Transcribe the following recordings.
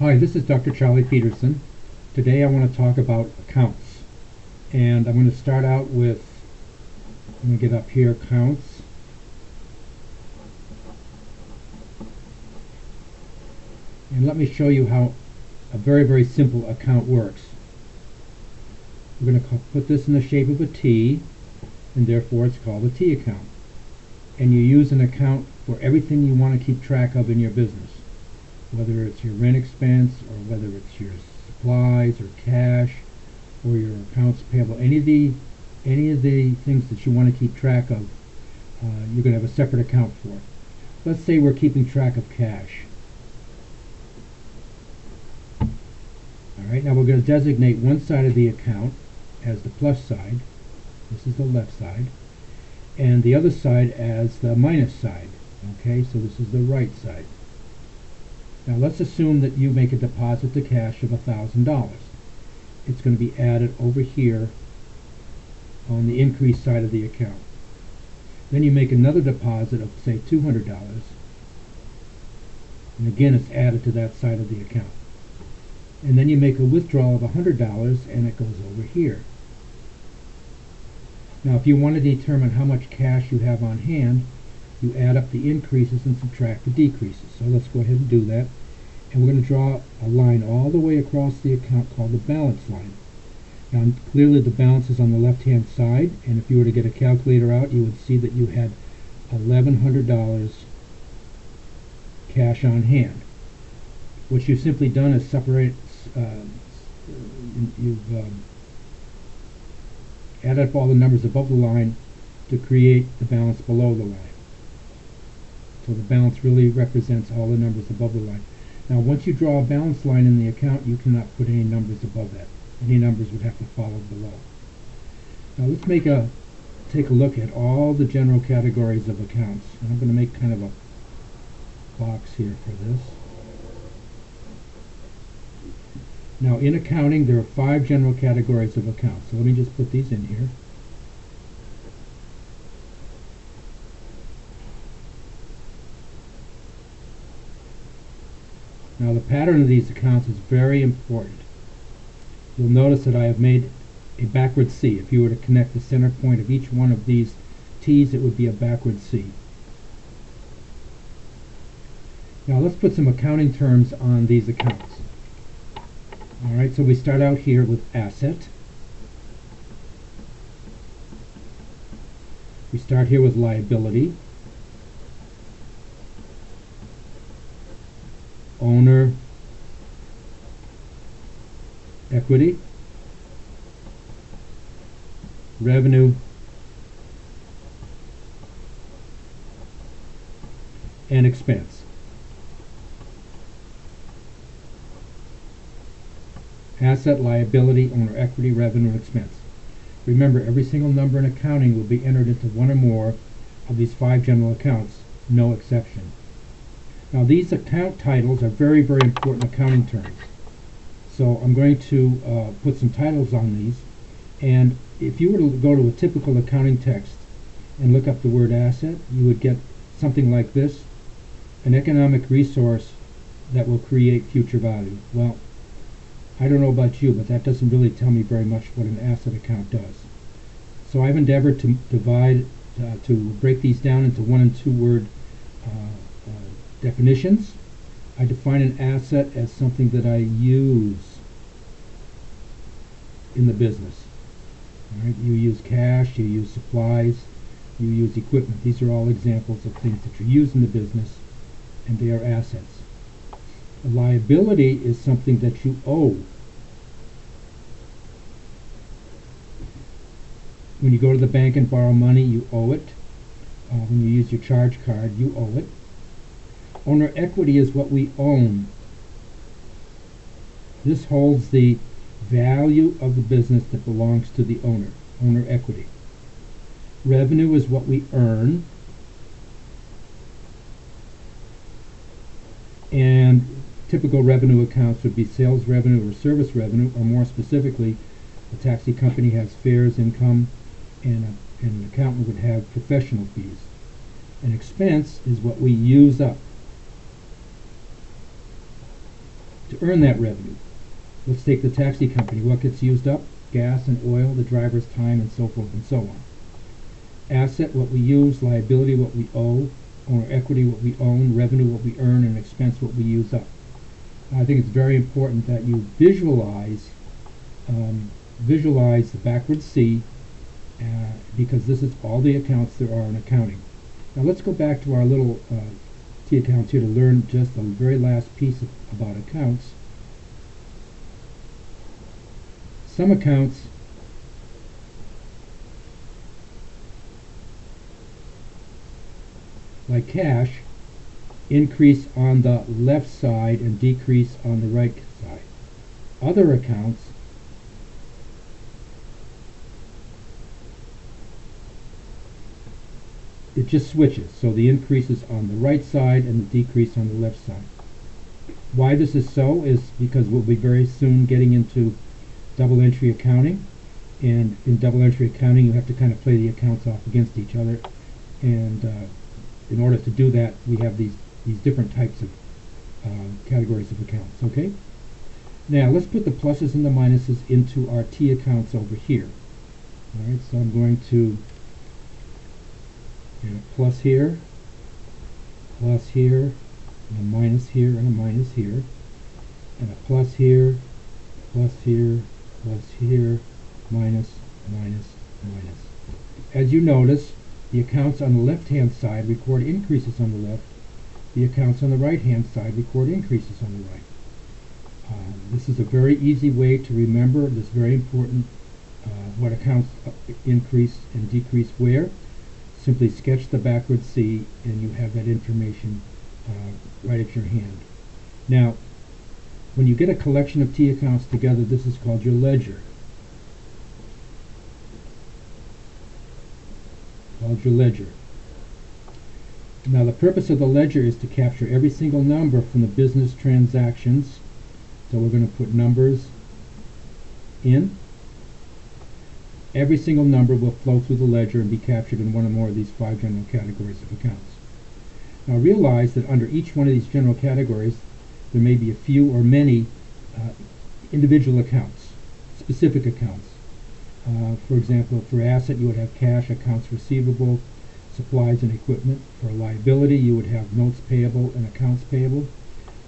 Hi, this is Dr. Charlie Peterson. Today I want to talk about accounts. And I'm going to start out with, I'm going to get up here, accounts. And let me show you how a very simple account works. We're going to put this in the shape of a T, and therefore it's called a T account. And you use an account for everything you want to keep track of in your business, whether it's your rent expense or whether it's your supplies or cash or your accounts payable. Any of the things that you want to keep track of, you're going to have a separate account for. Let's say we're keeping track of cash. Alright, now we're going to designate one side of the account as the plus side. This is the left side. And the other side as the minus side. Okay, so this is the right side. Now let's assume that you make a deposit to cash of $1,000. It's going to be added over here on the increase side of the account. Then you make another deposit of, say, $200. And again, it's added to that side of the account. And then you make a withdrawal of $100 and it goes over here. Now if you want to determine how much cash you have on hand, you add up the increases and subtract the decreases. So let's go ahead and do that. And we're going to draw a line all the way across the account called the balance line. Now clearly the balance is on the left hand side, and if you were to get a calculator out, you would see that you had $1,100 cash on hand. What you've simply done is separate, you've added up all the numbers above the line to create the balance below the line. So the balance really represents all the numbers above the line. Now once you draw a balance line in the account, you cannot put any numbers above that. Any numbers would have to follow below. Now let's take a look at all the general categories of accounts. And I'm going to make kind of a box here for this. Now in accounting there are 5 general categories of accounts. So let me just put these in here. Now the pattern of these accounts is very important. You'll notice that I have made a backward C. If you were to connect the center point of each one of these T's, it would be a backward C. Now let's put some accounting terms on these accounts. Alright, so we start out here with asset. We start here with liability. Owner, equity, revenue, and expense. Asset, liability, owner, equity, revenue, and expense. Remember, every single number in accounting will be entered into one or more of these 5 general accounts, no exception. Now these account titles are very important accounting terms. So I'm going to put some titles on these, and if you were to go to a typical accounting text and look up the word asset, you would get something like this: an economic resource that will create future value. Well, I don't know about you, but that doesn't really tell me very much what an asset account does. So I've endeavored to break these down into 1- and 2-word definitions. I define an asset as something that I use in the business. All right? You use cash, you use supplies, you use equipment. These are all examples of things that you use in the business, and they are assets. A liability is something that you owe. When you go to the bank and borrow money, you owe it. When you use your charge card, you owe it. Owner equity is what we own. This holds the value of the business that belongs to the owner. Owner equity. Revenue is what we earn. And typical revenue accounts would be sales revenue or service revenue, or more specifically, a taxi company has fares, income, and an accountant would have professional fees. An expense is what we use up. to earn that revenue. Let's take the taxi company. What gets used up? Gas and oil, the driver's time, and so forth and so on. Asset, what we use. Liability, what we owe. Owner equity, what we own. Revenue, what we earn. And expense, what we use up. I think it's very important that you visualize the backward C, because this is all the accounts there are in accounting. Now let's go back to our little T accounts here to learn just the very last piece about accounts. Some accounts like cash increase on the left side and decrease on the right side. Other accounts it just switches, so the increase is on the right side and the decrease on the left side. Why this is so is because we'll be very soon getting into double entry accounting, and in double entry accounting you have to kind of play the accounts off against each other, and in order to do that we have these different types of categories of accounts. Okay, now let's put the pluses and the minuses into our T accounts over here. Alright, so I'm going to get a plus here, and a minus here, and a minus here, and a plus here, plus here, minus, minus, minus. As you notice, the accounts on the left-hand side record increases on the left. The accounts on the right-hand side record increases on the right. This is a very easy way to remember this very important what accounts increase and decrease where. Simply sketch the backward C and you have that information right at your hand. Now, when you get a collection of T accounts together, this is called your ledger. Now the purpose of the ledger is to capture every single number from the business transactions. So we're going to put numbers in. Every single number will flow through the ledger and be captured in one or more of these 5 general categories of accounts. Now realize that under each one of these general categories there may be a few or many individual accounts, specific accounts. For example, for asset you would have cash, accounts receivable, supplies and equipment. For liability you would have notes payable and accounts payable.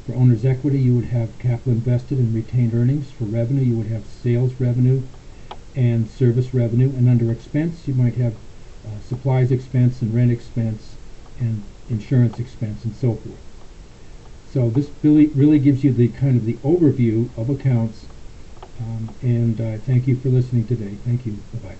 For owner's equity you would have capital invested and retained earnings. For revenue you would have sales revenue and service revenue. And under expense you might have supplies expense and rent expense and insurance expense and so forth. So this really gives you the kind of the overview of accounts, and thank you for listening today. Thank you. Bye-bye.